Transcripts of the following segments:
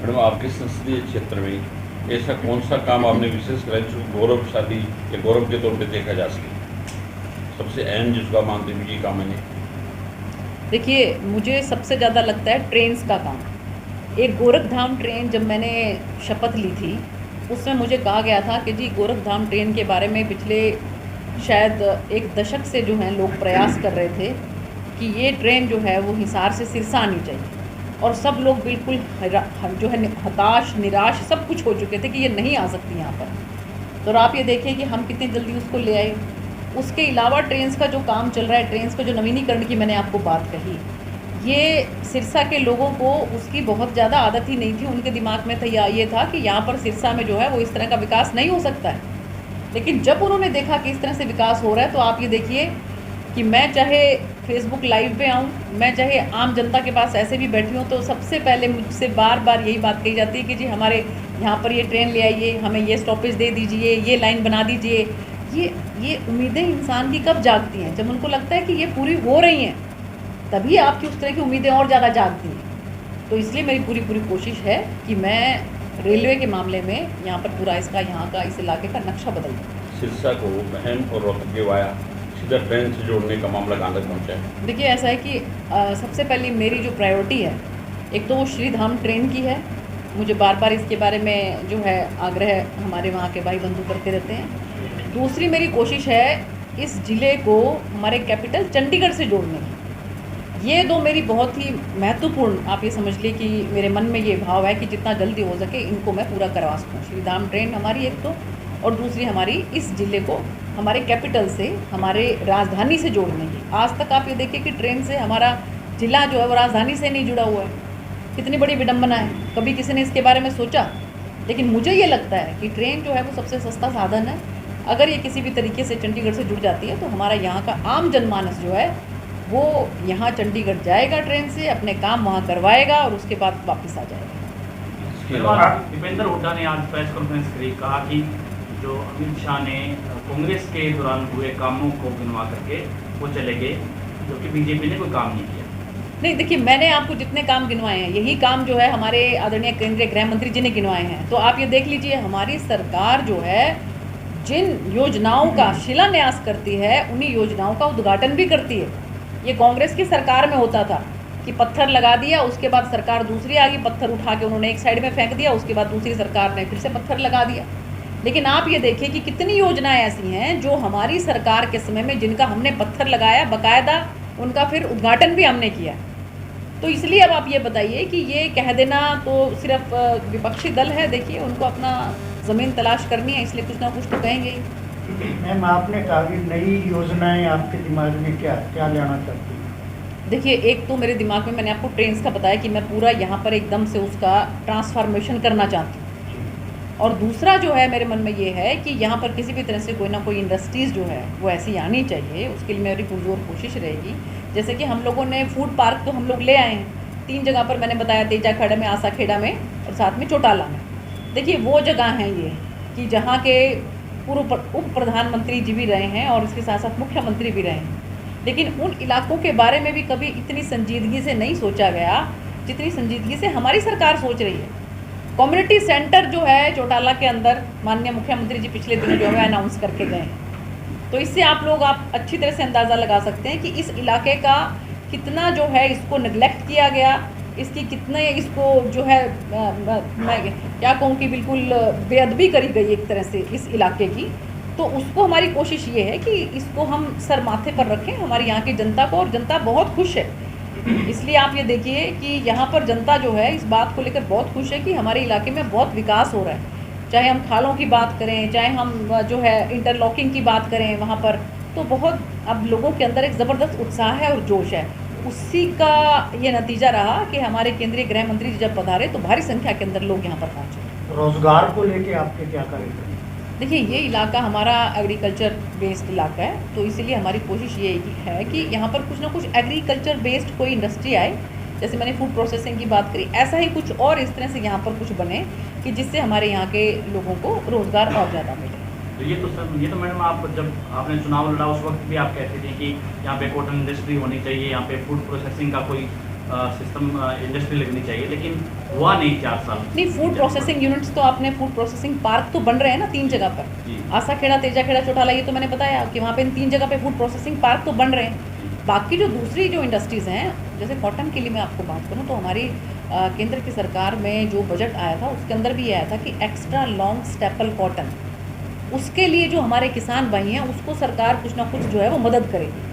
Madam, आपके संसदीय क्षेत्र में ऐसा कौन सा काम आपने विशेष करा जो गौरवशाली या गौरव के तौर पे देखा जा सके, सबसे अहम जिसको आप मानते हैं कि ये काम मैंने? देखिए, मुझे सबसे ज़्यादा लगता है ट्रेन्स का काम। एक गोरखधाम ट्रेन जब मैंने शपथ ली थी, उसमें मुझे कहा गया था कि जी गोरखधाम ट्रेन के बारे में पिछले शायद एक दशक से जो है लोग प्रयास कर रहे थे कि ये ट्रेन जो है वो हिसार से सिरसा आनी चाहिए, और सब लोग बिल्कुल जो है हताश निराश सब कुछ हो चुके थे कि ये नहीं आ सकती यहाँ पर। तो आप ये देखिए कि हम कितनी जल्दी उसको ले आए। उसके अलावा ट्रेन्स का जो काम चल रहा है, ट्रेन्स का जो नवीनीकरण की मैंने आपको बात कही, ये सिरसा के लोगों को उसकी बहुत ज़्यादा आदत ही नहीं थी। उनके दिमाग में था ये था कि यहाँ पर सिरसा में जो है वो इस तरह का विकास नहीं हो सकता है। लेकिन जब उन्होंने देखा कि इस तरह से विकास हो रहा है, तो आप ये देखिए कि मैं चाहे फेसबुक लाइव पे आऊँ, मैं चाहे आम जनता के पास ऐसे भी बैठी हूँ, तो सबसे पहले मुझसे बार बार यही बात कही जाती है कि जी हमारे यहाँ पर ये ट्रेन ले आइए, हमें ये स्टॉपेज दे दीजिए, ये लाइन बना दीजिए। ये उम्मीदें इंसान की कब जागती हैं? जब उनको लगता है कि ये पूरी हो रही हैं, तभी आपकी उस तरह की उम्मीदें और ज़्यादा जागती हैं। तो इसलिए मेरी पूरी कोशिश है कि मैं रेलवे के मामले में यहाँ पर पूरा यहाँ का इस इलाके का नक्शा बदल दूँ। सिरसा को महम और रोहतक के वाया सीधा ट्रेन से जोड़ने का मामला कहाँ तक पहुँचा है? देखिए, ऐसा है कि सबसे पहले मेरी जो प्रायोरिटी है, एक तो वो श्रीधाम ट्रेन की है। मुझे बार बार इसके बारे में जो है आग्रह हमारे वहाँ के भाई बंधु करते रहते हैं। दूसरी मेरी कोशिश है इस ज़िले को हमारे कैपिटल चंडीगढ़ से जोड़ने की। ये दो मेरी बहुत ही महत्वपूर्ण, आप ये समझ लीजिए कि मेरे मन में ये भाव है कि जितना जल्दी हो सके इनको मैं पूरा करवा सकूँ। श्रीधाम ट्रेन हमारी एक तो, और दूसरी हमारी इस ज़िले को हमारे कैपिटल से, हमारे राजधानी से जोड़ने की। आज तक आप ये देखिए कि ट्रेन से हमारा ज़िला जो है वो राजधानी से नहीं जुड़ा हुआ है। कितनी बड़ी विडंबना है, कभी किसी ने इसके बारे में सोचा? लेकिन मुझे ये लगता है कि ट्रेन जो है वो सबसे सस्ता साधन है। अगर ये किसी भी तरीके से चंडीगढ़ से जुड़ जाती है तो हमारा यहाँ का आम जनमानस जो है वो यहाँ चंडीगढ़ जाएगा ट्रेन से, अपने काम वहाँ करवाएगा और उसके बाद वापस आ जाएगा। दीपेंद्र हुड्डा ने आज प्रेस कॉन्फ्रेंस करी, कहा कि जो अमित शाह ने कांग्रेस के दौरान हुए कामों को गिनवा करके वो चले गए, जो कि बीजेपी ने कोई काम नहीं किया। नहीं, देखिए, मैंने आपको जितने काम गिनवाए हैं, यही काम जो है हमारे आदरणीय केंद्रीय गृह मंत्री जी ने गिनवाए हैं। तो आप ये देख लीजिए, हमारी सरकार जो है जिन योजनाओं का शिलान्यास करती है, उन्हीं योजनाओं का उद्घाटन भी करती है। ये कांग्रेस की सरकार में होता था कि पत्थर लगा दिया, उसके बाद सरकार दूसरी आ गई, पत्थर उठा के उन्होंने एक साइड में फेंक दिया, उसके बाद दूसरी सरकार ने फिर से पत्थर लगा दिया। लेकिन आप ये देखिए कि कितनी योजनाएं ऐसी हैं जो हमारी सरकार के समय में, जिनका हमने पत्थर लगाया, बाकायदा उनका फिर उद्घाटन भी हमने किया। तो इसलिए अब आप ये बताइए कि ये कह देना तो सिर्फ विपक्षी दल है, देखिए उनको अपना ज़मीन तलाश करनी है, इसलिए कुछ ना कुछ तो कहेंगे ही। मैम, आपने कहा कि नई योजनाएं आपके दिमाग में क्या क्या लेना चाहती हैं? देखिए, एक तो मेरे दिमाग में, मैंने आपको ट्रेन्स का बताया कि मैं पूरा यहाँ पर एकदम से उसका ट्रांसफॉर्मेशन करना चाहती हूँ। और दूसरा जो है मेरे मन में ये है कि यहाँ पर किसी भी तरह से कोई ना कोई इंडस्ट्रीज़ जो है वो ऐसी आनी चाहिए। उसके लिए मेरी पुरजोर कोशिश रहेगी। जैसे कि हम लोगों ने फूड पार्क तो हम लोग ले आए हैं 3 जगह पर, मैंने बताया, तेजाखेड़ा में, आसाखेड़ा में और साथ में चौटाला में। देखिए, वो जगह हैं ये कि जहाँ के पूर्व उप प्रधानमंत्री जी भी रहे हैं और इसके साथ साथ मुख्यमंत्री भी रहे हैं। लेकिन उन इलाकों के बारे में भी कभी इतनी संजीदगी से नहीं सोचा गया जितनी संजीदगी से हमारी सरकार सोच रही है। कम्युनिटी सेंटर जो है चौटाला के अंदर, माननीय मुख्यमंत्री जी पिछले दिनों जो है अनाउंस करके गए हैं। तो इससे आप अच्छी तरह से अंदाज़ा लगा सकते हैं कि इस इलाके का कितना जो है इसको नेग्लेक्ट किया गया, इसकी कितने इसको जो है मैं क्या कहूँ कि बिल्कुल बेअदबी करी गई एक तरह से इस इलाके की। तो उसको हमारी कोशिश ये है कि इसको हम सर माथे पर रखें हमारी यहाँ की जनता को, और जनता बहुत खुश है। इसलिए आप ये देखिए कि यहाँ पर जनता जो है इस बात को लेकर बहुत खुश है कि हमारे इलाके में बहुत विकास हो रहा है। चाहे हम खालों की बात करें, चाहे हम जो है इंटरलॉकिंग की बात करें वहाँ पर, तो बहुत अब लोगों के अंदर एक ज़बरदस्त उत्साह है और जोश है। उसी का ये नतीजा रहा कि हमारे केंद्रीय गृह मंत्री जी जब पधारे तो भारी संख्या के अंदर लोग यहाँ पर पहुँचे। रोजगार को लेके आपके क्या कार्यक्रम? देखिए, ये इलाका हमारा एग्रीकल्चर बेस्ड इलाका है, तो इसीलिए हमारी कोशिश ये है कि यहाँ पर कुछ ना कुछ एग्रीकल्चर बेस्ड कोई इंडस्ट्री आए। जैसे मैंने फूड प्रोसेसिंग की बात करी, ऐसा ही कुछ और इस तरह से यहाँ पर कुछ बने कि जिससे हमारे यहाँ के लोगों को रोज़गार और ज़्यादा मिले। तो ये तो मैडम, आप जब आपने चुनाव लड़ा उस वक्त भी आप कहते थे कि यहाँ पे कॉटन इंडस्ट्री होनी चाहिए, यहाँ पे फूड प्रोसेसिंग का कोई सिस्टम इंडस्ट्री लगनी चाहिए, लेकिन हुआ नहीं 4 साल। नहीं, फूड प्रोसेसिंग यूनिट्स तो आपने फूड प्रोसेसिंग पार्क तो बन रहे हैं ना 3 जगह पर, जी। आसाखेड़ा, तेजाखेड़ा, चौटाला, ये तो मैंने बताया कि वहाँ पे इन 3 जगह पे फूड प्रोसेसिंग पार्क तो बन रहे हैं। बाकी जो दूसरी जो इंडस्ट्रीज़ हैं, जैसे कॉटन के लिए मैं आपको बात करूँ तो हमारी केंद्र की सरकार में जो बजट आया था उसके अंदर भी ये आया था कि एक्स्ट्रा लॉन्ग स्टेपल कॉटन, उसके लिए जो हमारे किसान भाई हैं उसको सरकार कुछ ना कुछ जो है वो मदद करेगी।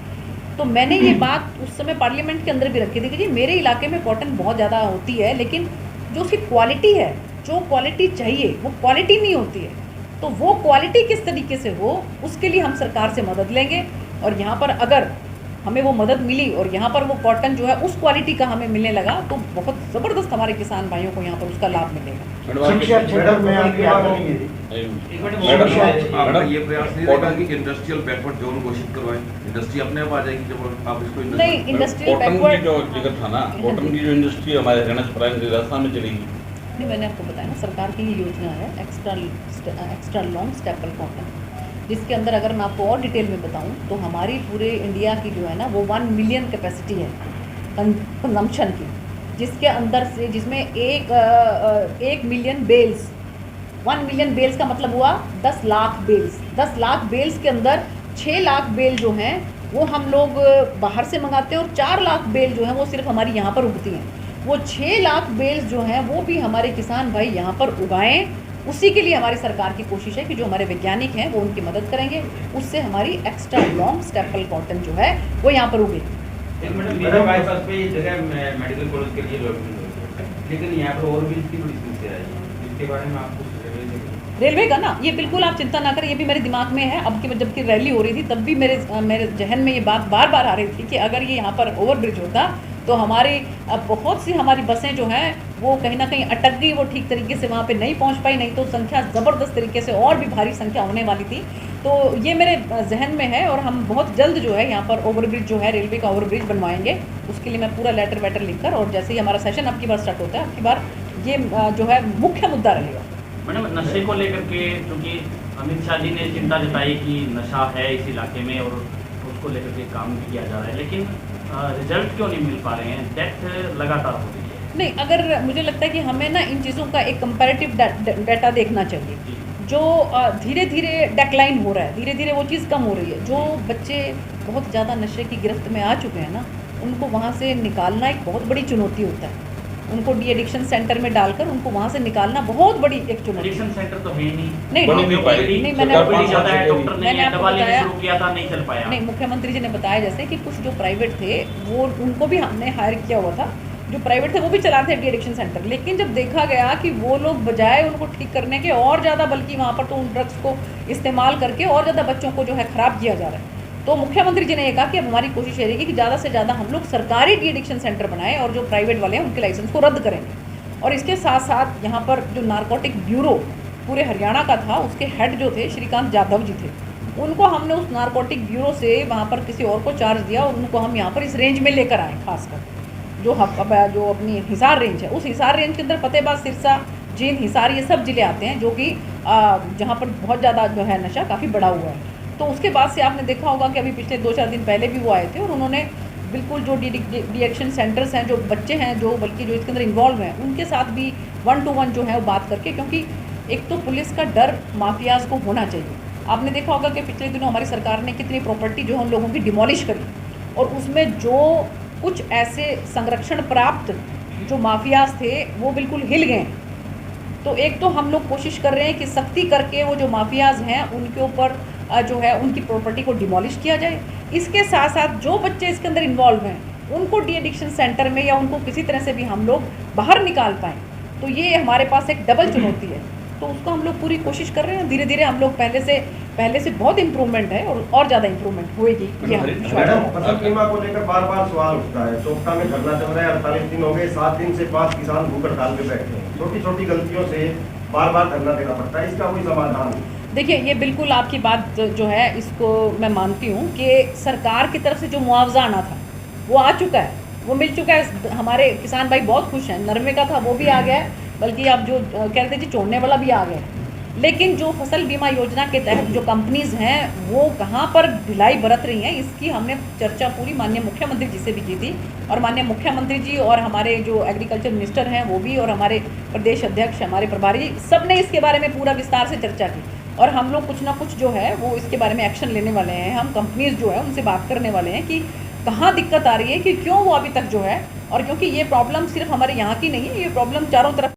तो मैंने ये बात उस समय पार्लियामेंट के अंदर भी रखी थी कि जी मेरे इलाके में कॉटन बहुत ज़्यादा होती है, लेकिन जो उसकी क्वालिटी है, जो क्वालिटी चाहिए वो क्वालिटी नहीं होती है। तो वो क्वालिटी किस तरीके से हो उसके लिए हम सरकार से मदद लेंगे, और यहाँ पर अगर हमें वो मदद मिली और यहाँ पर वो कॉटन जो है उस क्वालिटी का हमें मिलने लगा तो बहुत ज़बरदस्त हमारे किसान भाइयों को यहाँ पर उसका लाभ मिलेगा। शिक्षा क्षेत्र में आप क्या करेंगे? आपका ये प्रयास नहीं रहेगा कि इंडस्ट्रियल बैकवर्ड जोन घोषित करवाएं, इंडस्ट्री अपने आप आ जाएगी जब आप इसको नहीं, इंडस्ट्रियल कॉटन की बैकवर्ड जो जिक्र था ना, कॉटन की जो इंडस्ट्री हमारे हरियाणा से राजस्थान में चलेगी। नहीं, मैंने आपको बताया ना सरकार की ये योजना है एक्स्ट्रा लॉन्ग स्टेपल कॉटन, जिसके अंदर अगर मैं आपको और डिटेल में बताऊं तो हमारी पूरे इंडिया की जो है ना वो 1 मिलियन कैपेसिटी है कंजम्पशन की, जिसके अंदर से जिसमें 1 मिलियन बेल्स, 1 मिलियन बेल्स का मतलब हुआ 10 लाख बेल्स। 10 लाख बेल्स के अंदर 6 लाख बेल जो हैं वो हम लोग बाहर से मंगाते हैं, और 4 लाख बेल जो हैं वो सिर्फ हमारी यहाँ पर उगती हैं। वो 6 लाख बेल्स जो हैं वो भी हमारे किसान भाई यहाँ पर उगाएं, उसी के लिए हमारी सरकार की कोशिश है कि जो हमारे वैज्ञानिक हैं वो उनकी मदद करेंगे, उससे हमारी एक्स्ट्रा लॉन्ग स्टेपल कॉटन जो है वो यहाँ पर उगे। मेरे बाईपास पे ये जगह मेडिकल कॉलेज के लिए लोकेशन है, लेकिन यहाँ पर और भी इसकी बड़ी समस्या है, इसके बारे में आपको रेलवे का ना, ये बिल्कुल आप चिंता ना करें, ये भी मेरे दिमाग में है। अब की जबकि रैली हो रही थी तब भी मेरे जहन में ये बात बार बार आ रही थी कि अगर ये यहाँ पर ओवरब्रिज होता तो हमारी अब बहुत सी हमारी बसें जो हैं वो कहीं ना कहीं अटक गई, वो ठीक तरीके से वहाँ पे नहीं पहुँच पाई, नहीं तो संख्या ज़बरदस्त तरीके से और भी भारी संख्या होने वाली थी। तो ये मेरे जहन में है और हम बहुत जल्द जो है यहाँ पर ओवरब्रिज जो है रेलवे का ओवरब्रिज बनवाएंगे। उसके लिए मैं पूरा लेटर वेटर लिखकर, और जैसे ही हमारा सेशन अब की बार स्टार्ट होता है अब की बार ये जो है मुख्य मुद्दा रहेगा। मैडम, नशे को लेकर के क्योंकि अमित शाह जी ने चिंता जताई कि नशा है इस इलाके में और उसको लेकर के काम भी किया जा रहा है, लेकिन रिजल्ट क्यों नहीं मिल पा रहे हैं? डेथ लगातार हो रही है। नहीं, अगर मुझे लगता है कि हमें ना इन चीज़ों का एक कंपैरेटिव डाटा देखना चाहिए। जो धीरे धीरे डेक्लाइन हो रहा है, धीरे धीरे वो चीज़ कम हो रही है। जो बच्चे बहुत ज़्यादा नशे की गिरफ्त में आ चुके हैं ना, उनको वहाँ से निकालना एक बहुत बड़ी चुनौती होता है। उनको डी एडिक्शन सेंटर में डालकर उनको वहाँ से निकालना बहुत बड़ी एक चुनौती। एडिक्शन सेंटर तो है ही नहीं। नहीं, बनी नहीं पाई। नहीं, मैंने सरकार आपको पाँच साल बताया, से डॉक्टर ने मैंने आपको दवा लेना बताया। शुरू किया था, नहीं चल पाया। नहीं, मुख्यमंत्री जी ने बताया जैसे कि कुछ जो प्राइवेट थे वो उनको भी हमने हायर किया हुआ था, जो प्राइवेट थे वो भी चलाते थे डी एडिक्शन सेंटर, लेकिन जब देखा गया कि वो लोग बजाय उनको ठीक करने के और ज़्यादा बल्कि वहाँ पर तो उन ड्रग्स को इस्तेमाल करके और ज़्यादा बच्चों को जो है ख़राब किया जा रहा है। तो मुख्यमंत्री जी ने ये कहा कि अब हमारी कोशिश ये रहेगी कि ज़्यादा से ज़्यादा हम लोग सरकारी डी एडिक्शन सेंटर बनाएं और जो प्राइवेट वाले हैं उनके लाइसेंस को रद्द करेंगे। और इसके साथ साथ यहाँ पर जो नारकोटिक ब्यूरो पूरे हरियाणा का था, उसके हेड जो थे श्रीकांत जाधव जी थे, उनको हमने उस नारकोटिक ब्यूरो से वहाँ पर किसी और को चार्ज दिया और उनको हम यहाँ पर इस रेंज में लेकर आए। खासकर जो अपनी हिसार रेंज है, उस हिसार रेंज के अंदर फतेहबाद, सिरसा, जींद, हिसार ये सब ज़िले आते हैं जो कि जहाँ पर बहुत ज़्यादा जो है नशा काफ़ी बढ़ा हुआ है। तो उसके बाद से आपने देखा होगा कि अभी पिछले 2-4 दिन पहले भी वो आए थे और उन्होंने बिल्कुल जो डी एक्शन सेंटर्स हैं, जो बच्चे हैं जो बल्कि जो इसके अंदर इन्वॉल्व हैं, उनके साथ भी 1-to-1 जो है वो बात करके, क्योंकि एक तो पुलिस का डर माफियाज को होना चाहिए। आपने देखा होगा कि पिछले दिनों हमारी सरकार ने कितनी प्रॉपर्टी जो है उन लोगों की डिमोलिश करी, और उसमें जो कुछ ऐसे संरक्षण प्राप्त जो माफियाज थे वो बिल्कुल हिल गए। तो एक तो हम लोग कोशिश कर रहे हैं कि सख्ती करके वो जो माफियाज हैं उनके ऊपर जो है उनकी प्रॉपर्टी को डिमोलिश किया जाए। इसके साथ साथ जो बच्चे इसके अंदर इन्वॉल्व हैं उनको डी एडिक्शन सेंटर में या उनको किसी तरह से भी हम लोग बाहर निकाल पाएँ, तो ये हमारे पास एक डबल चुनौती है। तो उसको हम लोग पूरी कोशिश कर रहे हैं। धीरे धीरे हम लोग पहले से बहुत इम्प्रूवमेंट है और ज़्यादा इम्प्रूवमेंट होएगी, ये हम विश्वास मैडम, करते हैं। फसल बीमा को लेकर बार बार सवाल उठता है। चौथा में धरना चल रहा है, 48 दिन हो गए, 7 दिन से 5 किसान भूख हड़ताल पे बैठे हैं। छोटी छोटी गलतियों से बार बार धरना देना पड़ता है, इसका कोई समाधान नहीं। देखिए, ये बिल्कुल आपकी बात जो है इसको मैं मानती हूँ कि सरकार की तरफ से जो मुआवजा आना था वो आ चुका है, वो मिल चुका है। हमारे किसान भाई बहुत खुश हैं। नरमे का था वो भी आ गया है, बल्कि आप जो कह रहे थे जी छोड़ने वाला भी आ गया है। लेकिन जो फसल बीमा योजना के तहत जो कंपनीज हैं वो कहाँ पर ढिलाई बरत रही हैं, इसकी हमने चर्चा पूरी माननीय मुख्यमंत्री जी से भी की थी। और माननीय मुख्यमंत्री जी और हमारे जो एग्रीकल्चर मिनिस्टर हैं वो भी, और हमारे प्रदेश अध्यक्ष, हमारे प्रभारी, सब ने इसके बारे में पूरा विस्तार से चर्चा की। और हम लोग कुछ ना कुछ जो है वो इसके बारे में एक्शन लेने वाले हैं। हम कंपनीज जो है उनसे बात करने वाले हैं कि कहाँ दिक्कत आ रही है, कि क्यों वो अभी तक जो है, और क्योंकि ये प्रॉब्लम सिर्फ हमारे यहाँ की नहीं है, ये प्रॉब्लम चारों तरफ